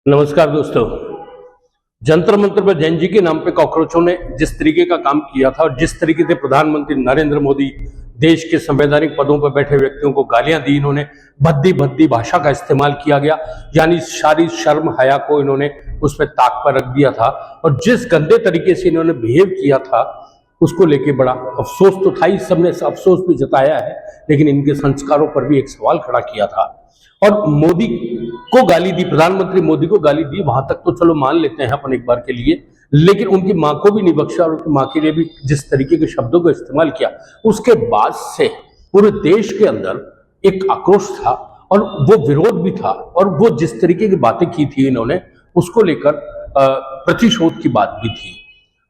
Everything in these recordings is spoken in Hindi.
नमस्कार दोस्तों। जंतर मंतर पर जैन जी के नाम पे कॉकरोचों ने जिस तरीके का काम किया था और जिस तरीके से प्रधानमंत्री नरेंद्र मोदी देश के संवैधानिक पदों पर बैठे व्यक्तियों को गालियां दी, इन्होंने भद्दी भद्दी भाषा का इस्तेमाल किया गया, यानी सारी शर्म हया को इन्होंने उस पर ताक पर रख दिया था। और जिस गंदे तरीके से इन्होंने बिहेव किया था उसको लेके बड़ा अफसोस तो था ही, सबने अफसोस भी जताया है, लेकिन इनके संस्कारों पर भी एक सवाल खड़ा किया था। और मोदी को गाली दी, प्रधानमंत्री मोदी को गाली दी, वहां तक तो चलो मान लेते हैं अपन एक बार के लिए, लेकिन उनकी मां को भी नहीं बख्शा और उनकी मां के लिए भी जिस तरीके के शब्दों का इस्तेमाल किया, उसके बाद से पूरे देश के अंदर एक आक्रोश था और वो विरोध भी था। और वो जिस तरीके की बातें की थी इन्होंने, उसको लेकर प्रतिशोध की बात भी थी।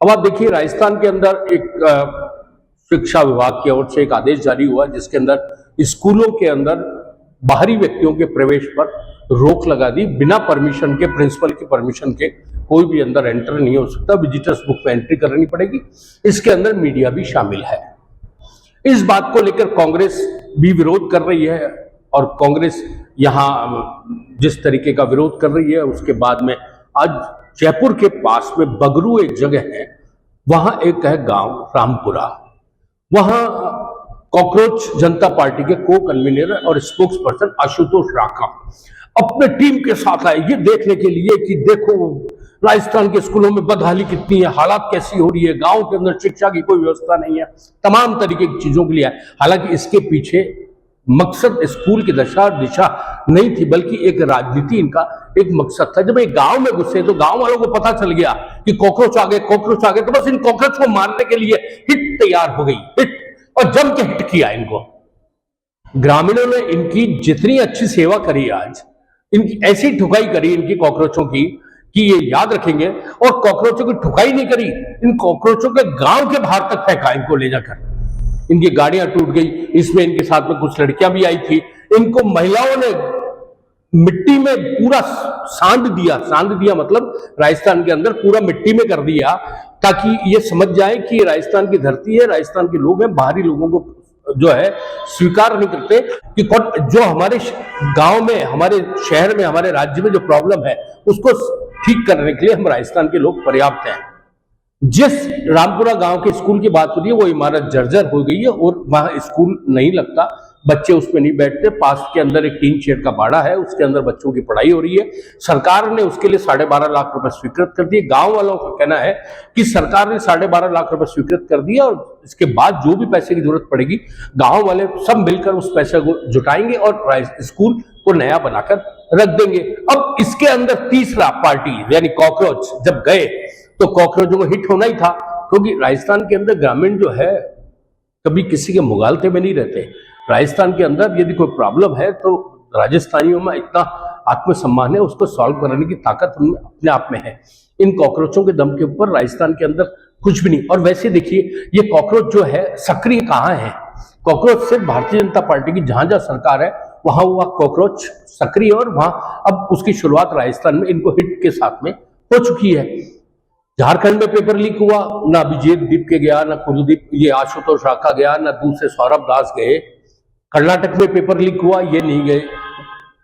अब आप देखिए, राजस्थान के अंदर एक शिक्षा विभाग की ओर से एक आदेश जारी हुआ जिसके अंदर स्कूलों के अंदर बाहरी व्यक्तियों के प्रवेश पर रोक लगा दी। बिना परमिशन के, प्रिंसिपल की परमिशन के कोई भी अंदर एंटर नहीं हो सकता, विजिटर्स बुक में एंट्री करनी पड़ेगी। इसके अंदर मीडिया भी शामिल है। इस बात को लेकर कांग्रेस भी विरोध कर रही है और कांग्रेस यहां जिस तरीके का विरोध कर रही है, उसके बाद में आज जयपुर के पास में बगरू एक जगह है, वहां एक है गांव रामपुरा, वहां कॉकरोच जनता पार्टी के को कन्वीनर और स्पोक्स पर्सन आशुतोष राका अपने टीम के साथ आए ये देखने के लिए कि देखो राजस्थान के स्कूलों में बदहाली कितनी है, हालात कैसी हो रही है, गांव के अंदर शिक्षा की कोई व्यवस्था नहीं है, तमाम तरीके की चीजों के लिए आए। हालांकि इसके पीछे मकसद स्कूल की दशा और दिशा नहीं थी, बल्कि एक राजनीति इनका एक मकसद था। जब एक गांव में घुसे तो गांव वालों को पता चल गया कि कॉकरोच आ गए, कॉकरोच आ गए, तो बस इन कॉकरोच को मारने के लिए हिट तैयार हो गई, हिट, और जम के हिट किया इनको। ग्रामीणों ने इनकी जितनी अच्छी सेवा करी, आज इनकी ऐसी ठुकाई करी इनकी कॉकरोचों की कि ये याद रखेंगे। और कॉकरोचों की ठुकाई नहीं करी, इन कॉकरोचों के गांव के बाहर तक फेंका इनको ले जाकर। इनकी गाड़ियां टूट गई, इसमें इनके साथ में कुछ लड़कियां भी आई थी। इनको महिलाओं ने मिट्टी में पूरा सांध दिया मतलब राजस्थान के अंदर पूरा मिट्टी में कर दिया, ताकि ये समझ जाए कि राजस्थान की धरती है, राजस्थान के लोग हैं। बाहरी लोगों को जो है स्वीकार नहीं करते कि जो हमारे गांव में, हमारे शहर में, हमारे राज्य में जो प्रॉब्लम है उसको ठीक करने के लिए हम राजस्थान के लोग पर्याप्त हैं। जिस रामपुरा गांव के स्कूल की बात हो रही है, वो इमारत जर्जर हो गई है और वहां स्कूल नहीं लगता, बच्चे उसमें नहीं बैठते। पास के अंदर एक टीन शेड का बाड़ा है, उसके अंदर बच्चों की पढ़ाई हो रही है। सरकार ने उसके लिए 12.5 लाख रुपए स्वीकृत कर दिए। गांव वालों का कहना है कि सरकार ने 12.5 लाख रुपए स्वीकृत कर दिया और इसके बाद जो भी पैसे की जरूरत पड़ेगी गांव वाले सब मिलकर उस पैसे को जुटाएंगे और स्कूल को नया बनाकर रख देंगे। अब इसके अंदर तीसरा पार्टी यानी कॉकरोच जब गए तो कॉकरोचों को हिट होना ही था, क्योंकि राजस्थान के अंदर ग्रामीण जो है कभी किसी के मुगालते में नहीं रहते। राजस्थान के अंदर यदि कोई प्रॉब्लम है तो राजस्थानियों में इतना आत्मसम्मान है, उसको सॉल्व करने की ताकत उनमें अपने आप में है। इन कॉकरोचों के दम के ऊपर राजस्थान के अंदर कुछ भी नहीं। और वैसे देखिए, ये कॉकरोच जो है सक्रिय कहाँ है? कॉकरोच सिर्फ भारतीय जनता पार्टी की जहां जहां सरकार है वहां वह कॉकरोच सक्रिय, और वहां अब उसकी शुरुआत राजस्थान में इनको हिट के साथ में हो चुकी है। झारखंड में पेपर लीक हुआ, ना अभिजीत दीप के गया, ना कुलदीप ये आशुतोष राका गया, ना दूसरे सौरभ दास गए। कर्नाटक में पेपर लीक हुआ, ये नहीं गए।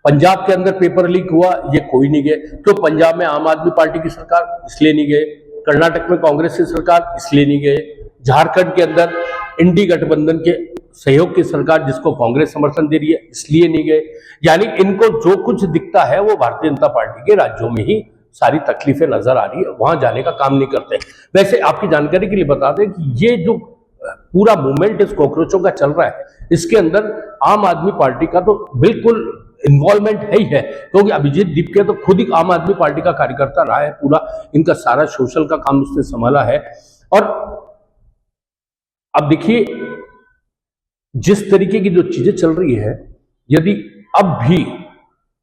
पंजाब के अंदर पेपर लीक हुआ, ये कोई नहीं गए। तो पंजाब में आम आदमी पार्टी की सरकार, इसलिए नहीं गए। कर्नाटक में कांग्रेस की सरकार, इसलिए नहीं गए। झारखंड के अंदर इंडी गठबंधन के सहयोग की सरकार, जिसको कांग्रेस समर्थन दे रही है, इसलिए नहीं गए। यानी इनको जो कुछ दिखता है वो भारतीय जनता पार्टी के राज्यों में ही सारी तकलीफें नजर आ रही है, वहां जाने का काम नहीं करते। वैसे आपकी जानकारी के लिए बता दें कि ये जो पूरा मूवमेंट इस कॉकरोचों का चल रहा है, इसके अंदर आम आदमी पार्टी का तो बिल्कुल इन्वॉल्वमेंट है ही है, क्योंकि अभिजीत दीपके तो खुद ही आम आदमी पार्टी का कार्यकर्ता रहा है। पूरा इनका सारा सोशल का काम उसने संभाला है। और अब देखिए, जिस तरीके की जो चीजें चल रही है, यदि अब भी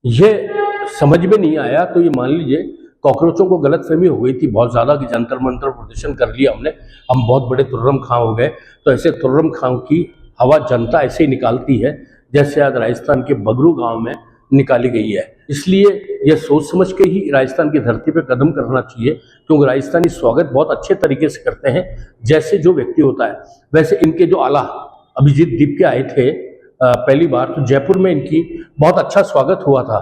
यह समझ में नहीं आया तो ये मान लीजिए कॉकरोचों को गलतफहमी हो गई थी बहुत ज्यादा कि जंतर मंतर प्रदर्शन कर लिया हमने, हम बहुत बड़े तुर्रम खां हो गए। तो ऐसे तुर्रम खां की हवा जनता ऐसे ही निकालती है जैसे आज राजस्थान के बगरू गांव में निकाली गई है। इसलिए यह सोच समझ के ही राजस्थान की धरती पर कदम करना चाहिए, क्योंकि राजस्थानी स्वागत बहुत अच्छे तरीके से करते हैं। जैसे जो व्यक्ति होता है, वैसे इनके जो आला अभिजीत दीप के आए थे पहली बार, तो जयपुर में इनकी बहुत अच्छा स्वागत हुआ था।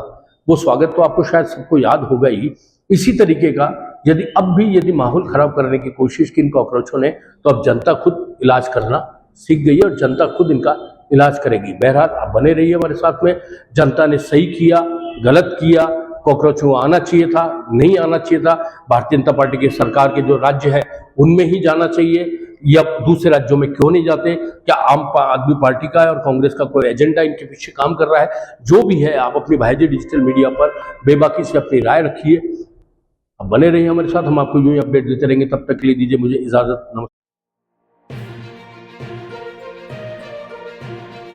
वो स्वागत तो आपको शायद सबको याद होगा ही। इसी तरीके का यदि माहौल खराब करने की कोशिश की इन कॉकरोचों ने, तो अब जनता खुद इलाज करना सीख गई है और जनता खुद इनका इलाज करेगी। बहरहाल आप बने रहिए हमारे साथ में। जनता ने सही किया, गलत किया, कॉकरोचों को आना चाहिए था, नहीं आना चाहिए था, भारतीय जनता पार्टी की सरकार के जो राज्य है उनमें ही जाना चाहिए या दूसरे राज्यों में क्यों नहीं जाते? क्या आम आदमी पार्टी का है और कांग्रेस का कोई एजेंडा इनके पीछे काम कर रहा है? जो भी है, आप अपनी भाईजी डिजिटल मीडिया पर बेबाकी से अपनी राय रखिए। अब बने रहिए हमारे साथ, हम आपको यूं ही अपडेट देते रहेंगे। तब तक के लिए दीजिए मुझे इजाजत। नमस्कार।